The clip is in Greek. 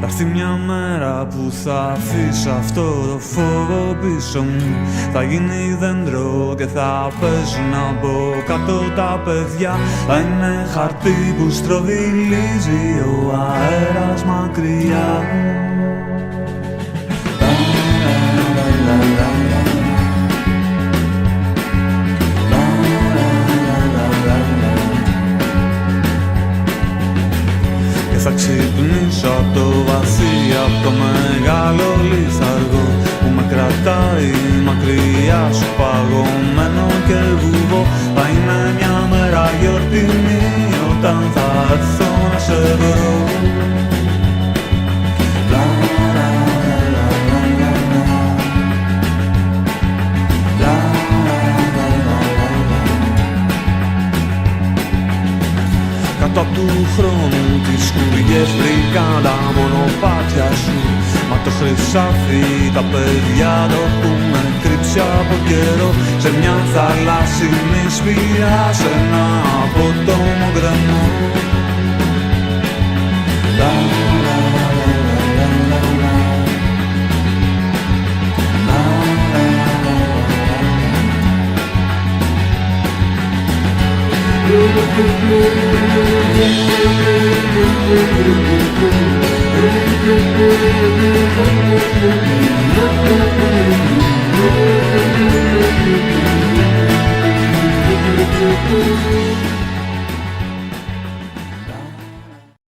Θα έρθει μια μέρα που θα αφήσω αυτό το φόβο πίσω μου. Θα γίνει δέντρο και θα παίζουν από κάτω τα παιδιά. Θα είναι χαρτί που στροβιλίζει ο αέρας μακριά. Θα ξυπνήσω απ' το βαθύ, απ' το μεγάλο λιθαργό που με κρατάει μακριά σου παγωμένο και βουβό. Θα είναι μια μέρα γιορτινή όταν θα έρθω να σε βρω. Κάτω απ' του χρόνου τις σκουριές βρήκαν τα μονοπάτια σου. Μα το χρυσάφι τα παιδιά το έχουμε κρύψει από καιρό σε μια θαλάσσινη σπηλιά, σε ένα απότομο γκρεμό.